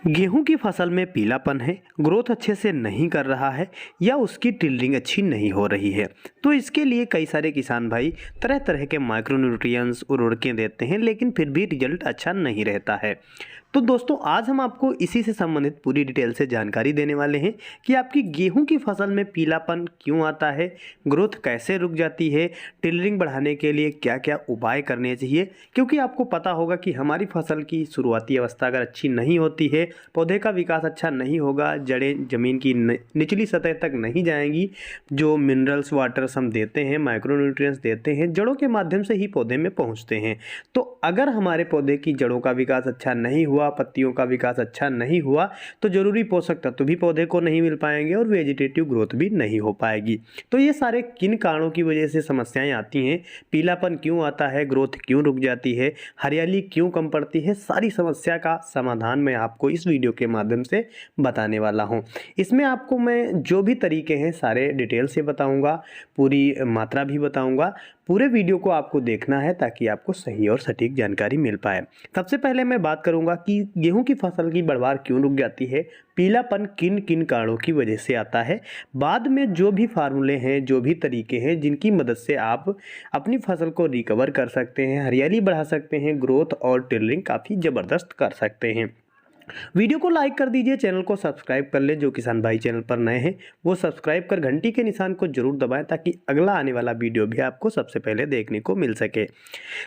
गेहूं की फसल में पीलापन है, ग्रोथ अच्छे से नहीं कर रहा है या उसकी टिल्डिंग अच्छी नहीं हो रही है। तो इसके लिए कई सारे किसान भाई तरह तरह के माइक्रोन्यूट्रिएंट्स उर्वरकें देते हैं, लेकिन फिर भी रिजल्ट अच्छा नहीं रहता है। तो दोस्तों आज हम आपको इसी से संबंधित पूरी डिटेल से जानकारी देने वाले हैं कि आपकी गेहूं की फसल में पीलापन क्यों आता है, ग्रोथ कैसे रुक जाती है, टिल्डिंग बढ़ाने के लिए क्या क्या उपाय करने चाहिए। क्योंकि आपको पता होगा कि हमारी फसल की शुरुआती अवस्था अगर अच्छी नहीं होती है, पौधे का विकास अच्छा नहीं होगा, जड़ें ज़मीन की निचली सतह तक नहीं जाएंगी। जो मिनरल्स वाटर्स हम देते हैं, माइक्रोन्यूट्रिएंट्स देते हैं, जड़ों के माध्यम से ही पौधे में पहुंचते हैं। तो अगर हमारे पौधे की जड़ों का विकास अच्छा नहीं हुआ, पत्तियों का विकास अच्छा नहीं हुआ, तो जरूरी पोषक तत्व भी पौधे को नहीं मिल पाएंगे और वेजिटेटिव ग्रोथ भी नहीं हो पाएगी। तो ये सारे किन कारणों की वजह से समस्याएं आती हैं, पीलापन क्यों आता है, ग्रोथ क्यों रुक जाती है, हरियाली क्यों कम पड़ती है, सारी समस्या का समाधान मैं आपको इस वीडियो के माध्यम से बताने वाला हूं। इसमें आपको मैं जो भी तरीके हैं सारे डिटेल से बताऊंगा, पूरी मात्रा भी बताऊंगा। पूरे वीडियो को आपको देखना है ताकि आपको सही और सटीक जानकारी मिल पाए। सबसे पहले मैं बात करूंगा कि गेहूं की फसल की बढ़वार क्यों रुक जाती है, पीलापन किन किन कारणों की वजह से आता है। बाद में जो भी फार्मूले हैं, जो भी तरीके हैं जिनकी मदद से आप अपनी फसल को रिकवर कर सकते हैं, हरियाली बढ़ा सकते हैं, ग्रोथ और टिल्डिंग काफ़ी ज़बरदस्त कर सकते हैं। वीडियो को लाइक कर दीजिए, चैनल को सब्सक्राइब कर ले। जो किसान भाई चैनल पर नए हैं वो सब्सक्राइब कर घंटी के निशान को जरूर दबाएं ताकि अगला आने वाला वीडियो भी आपको सबसे पहले देखने को मिल सके।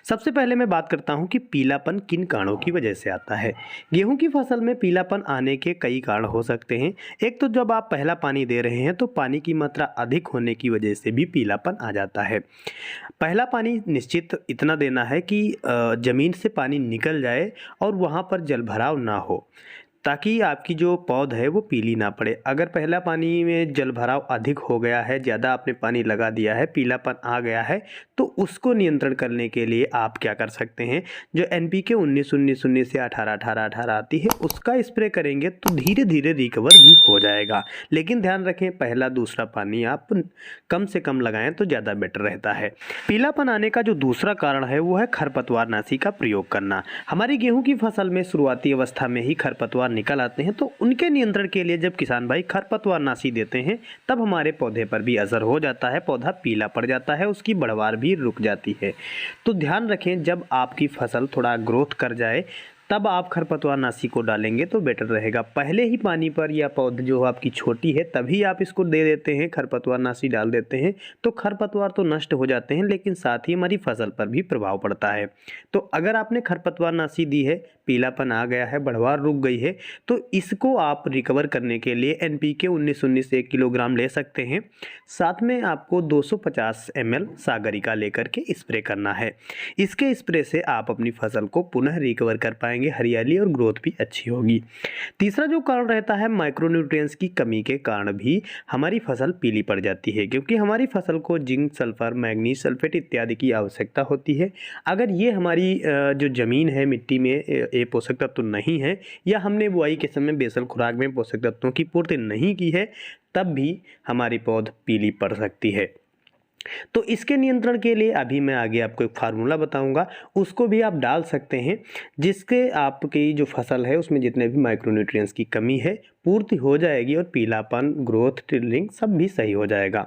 सबसे पहले मैं बात करता हूं कि पीलापन किन कारणों की वजह से आता है। गेहूं की फसल में पीलापन आने के कई कारण हो सकते हैं। एक तो जब आप पहला पानी दे रहे हैं तो पानी की मात्रा अधिक होने की वजह से भी पीलापन आ जाता है। पहला पानी निश्चित इतना देना है कि ज़मीन से पानी निकल जाए और वहाँ पर जलभराव ना हो, ताकि आपकी जो पौध है वो पीली ना पड़े। अगर पहला पानी में जलभराव अधिक हो गया है, ज़्यादा आपने पानी लगा दिया है, पीलापन आ गया है, तो उसको नियंत्रण करने के लिए आप क्या कर सकते हैं, जो NPK 19-19-19 से 18-18-18 आती है उसका स्प्रे करेंगे तो धीरे धीरे रिकवर भी हो जाएगा। लेकिन ध्यान रखें पहला दूसरा पानी आप कम से कम लगाएं तो ज़्यादा बेटर रहता है। पीलापन आने का जो दूसरा कारण है वो है खरपतवारनाशी का प्रयोग करना। हमारी गेहूँ की फसल में शुरुआती अवस्था में ही खरपतवार निकल आते हैं, तो उनके नियंत्रण के लिए जब किसान भाई खरपतवारनाशी देते हैं तब हमारे पौधे पर भी असर हो जाता है, पौधा पीला पड़ जाता है, उसकी बढ़वार भी रुक जाती है। तो ध्यान रखें जब आपकी फसल थोड़ा ग्रोथ कर जाए तब आप खरपतवारनाशी को डालेंगे तो बेटर रहेगा। पहले ही पानी पर या पौध जो आपकी छोटी है तभी आप इसको दे देते हैं, खरपतवारनाशी डाल देते हैं, तो खरपतवार तो नष्ट हो जाते हैं लेकिन साथ ही हमारी फसल पर भी प्रभाव पड़ता है। तो अगर आपने खरपतवारनाशी दी है, पीलापन आ गया है, बढ़वार रुक गई है, तो इसको आप रिकवर करने के लिए NPK 19-19 1 किलोग्राम ले सकते हैं। साथ में आपको 250 ml सागरिका लेकर के स्प्रे करना है। इसके स्प्रे से आप अपनी फसल को पुनः रिकवर कर पाएंगे, हरियाली और ग्रोथ भी अच्छी होगी। तीसरा जो कारण रहता है, माइक्रोन्यूट्रिएंट्स की कमी के कारण भी हमारी फसल पीली पड़ जाती है, क्योंकि हमारी फसल को जिंक, सल्फर, मैग्नीज, सल्फेट इत्यादि की आवश्यकता होती है। अगर ये हमारी जो ज़मीन है, मिट्टी में ये पोषक तत्व नहीं है या हमने बुआई के समय बेसल खुराक में पोषक तत्वों की पूर्ति नहीं की है, तब भी हमारी पौध पीली पड़ सकती है। तो इसके नियंत्रण के लिए अभी मैं आगे आपको एक फार्मूला बताऊंगा, उसको भी आप डाल सकते हैं, जिसके आपकी जो फसल है उसमें जितने भी माइक्रोन्यूट्रिएंट्स की कमी है पूर्ति हो जाएगी और पीलापन, ग्रोथ, टिल्डिंग सब भी सही हो जाएगा।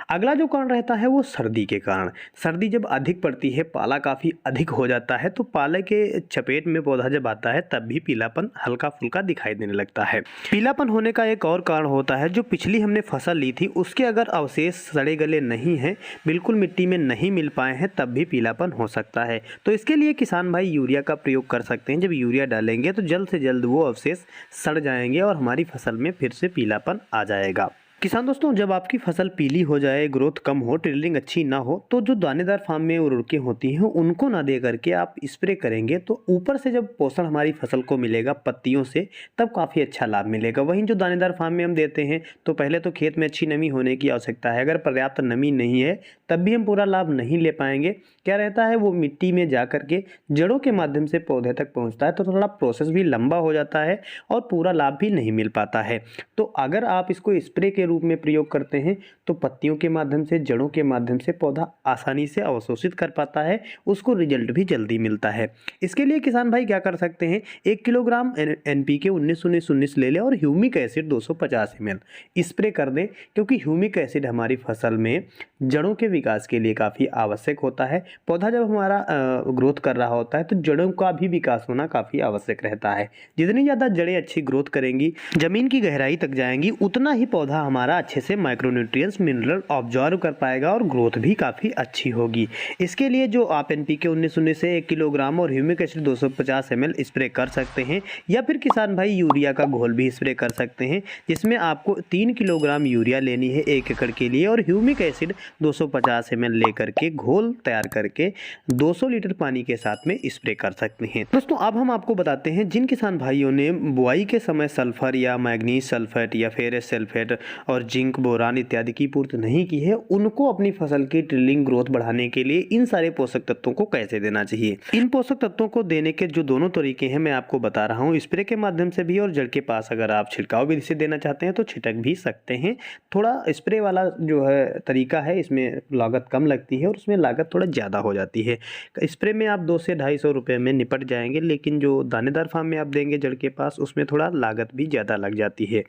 अगला जो कारण रहता है वो सर्दी के कारण। सर्दी जब अधिक पड़ती है, पाला काफ़ी अधिक हो जाता है, तो पाले के चपेट में पौधा जब आता है तब भी पीलापन हल्का फुल्का दिखाई देने लगता है। पीलापन होने का एक और कारण होता है, जो पिछली हमने फसल ली थी उसके अगर अवशेष सड़े गले नहीं हैं, बिल्कुल मिट्टी में नहीं मिल पाए हैं, तब भी पीलापन हो सकता है। तो इसके लिए किसान भाई यूरिया का प्रयोग कर सकते हैं। जब यूरिया डालेंगे तो जल्द से जल्द वो अवशेष सड़ जाएंगे और हमारी फसल में फिर से पीलापन आ जाएगा। किसान दोस्तों, जब आपकी फसल पीली हो जाए, ग्रोथ कम हो, टिल्डिंग अच्छी ना हो, तो जो दानेदार फार्म में उर्वरकें होती हैं उनको ना दे करके आप स्प्रे करेंगे तो ऊपर से जब पोषण हमारी फसल को मिलेगा पत्तियों से, तब काफ़ी अच्छा लाभ मिलेगा। वहीं जो दानेदार फार्म में हम देते हैं तो पहले तो खेत में अच्छी नमी होने की आवश्यकता है। अगर पर्याप्त नमी नहीं है तब भी हम पूरा लाभ नहीं ले पाएंगे। क्या रहता है, वो मिट्टी में जा करके जड़ों के माध्यम से पौधे तक पहुँचता है, तो थोड़ा प्रोसेस भी लंबा हो जाता है और पूरा लाभ भी नहीं मिल पाता है। तो अगर आप इसको स्प्रे के रूप में प्रयोग करते हैं तो पत्तियों के माध्यम से, जड़ों के माध्यम से पौधा आसानी से अवशोषित कर पाता है, उसको रिजल्ट भी जल्दी मिलता है। इसके लिए किसान भाई क्या कर सकते हैं, 1 किलोग्राम NPK 19-19-19 ले लें और ह्यूमिक एसिड 250 ml स्प्रे कर दें, क्योंकि ह्यूमिक एसिड हमारी फसल में जड़ों के विकास के लिए काफ़ी आवश्यक होता है। पौधा जब हमारा ग्रोथ कर रहा होता है तो जड़ों का भी विकास होना काफ़ी आवश्यक रहता है। जितनी ज़्यादा जड़ें अच्छी ग्रोथ करेंगी, ज़मीन की गहराई तक जाएंगी, उतना ही पौधा हमारा अच्छे से माइक्रोन्यूट्रिएंट्स मिनरल ऑब्जॉर्व कर पाएगा और ग्रोथ भी काफ़ी अच्छी होगी। इसके लिए जो आप NPK 19-19 से 1 किलोग्राम और ह्यूमिक एसिड 250 ml स्प्रे कर सकते हैं, या फिर किसान भाई यूरिया का घोल भी स्प्रे कर सकते हैं, जिसमें आपको 3 किलोग्राम यूरिया लेनी है 1 एकड़ के लिए और ह्यूमिक एसिड 250 ml लेकर के घोल तैयार करके 200 लीटर पानी के साथ में स्प्रे कर सकते हैं। दोस्तों अब हम आपको बताते हैं, जिन किसान भाइयों ने बुआई के समय सल्फर या मैग्नीज सल्फेट या फेरस सल्फेट और जिंक, बोरान इत्यादि की पूर्ति नहीं की है, उनको अपनी फसल की टिल्लिंग ग्रोथ बढ़ाने के लिए इन सारे पोषक तत्वों को कैसे देना चाहिए। इन पोषक तत्वों को देने के जो दोनों तरीके हैं मैं आपको बता रहा हूँ, स्प्रे के माध्यम से भी और जड़ के पास अगर आप छिड़काव विधि से देना चाहते हैं तो छिटक भी सकते हैं। थोड़ा स्प्रे वाला जो है तरीका है, इसमें लागत कम लगती है और उसमें लागत थोड़ा ज़्यादा हो जाती है। स्प्रे में आप 200 से 250 रुपये में निपट जाएंगे, लेकिन जो दानेदार फार्म में आप देंगे जड़ के पास, उसमें थोड़ा लागत भी ज़्यादा लग जाती है।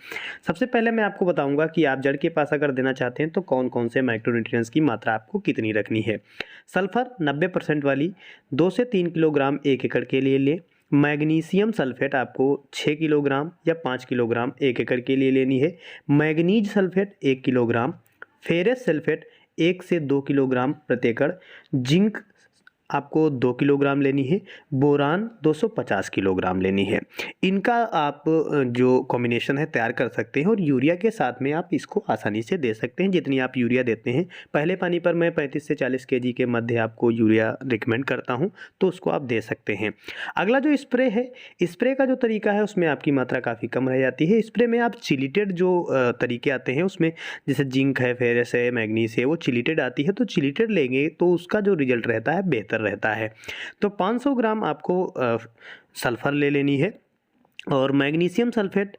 सबसे पहले मैं आपको बताऊंगा कि आप जड़ के पास अगर देना चाहते हैं तो कौन कौन से माइक्रोन्यूट्रिएंट्स की मात्रा आपको कितनी रखनी है। सल्फर 90% वाली 2 से 3 किलोग्राम 1 एकड़ के लिए लें। मैग्नीशियम सल्फेट आपको 6 किलोग्राम या 5 किलोग्राम 1 एकड़ के लिए लेनी है। Manganese sulphate 1 kilogram, ferrous sulphate 1 से 2 किलोग्राम प्रति एकड़, जिंक आपको 2 किलोग्राम लेनी है, बोरान 250 किलोग्राम लेनी है। इनका आप जो कॉम्बिनेशन है तैयार कर सकते हैं और यूरिया के साथ में आप इसको आसानी से दे सकते हैं। जितनी आप यूरिया देते हैं, पहले पानी पर मैं 35 से 40 kg के मध्य आपको यूरिया रिकमेंड करता हूं, तो उसको आप दे सकते हैं। अगला जो स्प्रे है, स्प्रे का जो तरीका है उसमें आपकी मात्रा काफ़ी कम रह जाती है। स्प्रे में आप चिलिटेड जो तरीके आते हैं उसमें जैसे जिंक है, फेरस है, मैग्नीज है, वो चिलिटेड आती है, तो चिलिटेड लेंगे तो उसका जो रिजल्ट रहता है बेहतर रहता है। तो 500 ग्राम आपको सल्फर ले लेनी है और मैग्नीशियम सल्फेट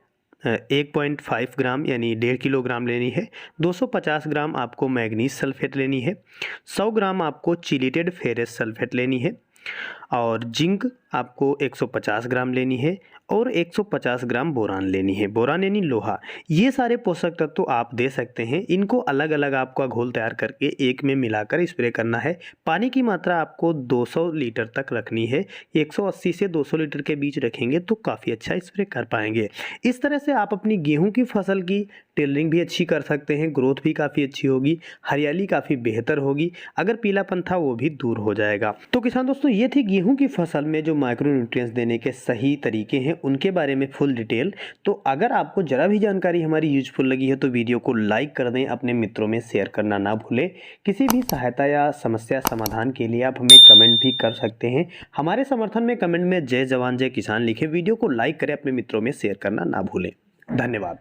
1.5 ग्राम यानी 1.5 किलोग्राम लेनी है। 250 ग्राम आपको मैग्नीज सल्फेट लेनी है। 100 ग्राम आपको चिलिटेड फेरस सल्फेट लेनी है और जिंक आपको 150 ग्राम लेनी है और 150 ग्राम बोरान लेनी है। बोरान यानी लोहा। ये सारे पोषक तत्व तो आप दे सकते हैं। इनको अलग अलग आपका घोल तैयार करके एक में मिलाकर स्प्रे करना है। पानी की मात्रा आपको 200 लीटर तक रखनी है। 180 से 200 लीटर के बीच रखेंगे तो काफ़ी अच्छा स्प्रे कर पाएंगे। इस तरह से आप अपनी गेहूँ की फसल की टिल्लिंग भी अच्छी कर सकते हैं, ग्रोथ भी काफ़ी अच्छी होगी, हरियाली काफ़ी बेहतर होगी, अगर पीलापन था वो भी दूर हो जाएगा। तो किसान दोस्तों, ये थी गेहूँ की फसल में जो माइक्रोन्यूट्रिएंट्स देने के सही तरीके हैं उनके बारे में फुल डिटेल। तो अगर आपको जरा भी जानकारी हमारी यूजफुल लगी है तो वीडियो को लाइक कर दें, अपने मित्रों में शेयर करना ना भूलें। किसी भी सहायता या समस्या समाधान के लिए आप हमें कमेंट भी कर सकते हैं। हमारे समर्थन में कमेंट में जय जवान जय किसान लिखें। वीडियो को लाइक करें, अपने मित्रों में शेयर करना ना भूलें। धन्यवाद।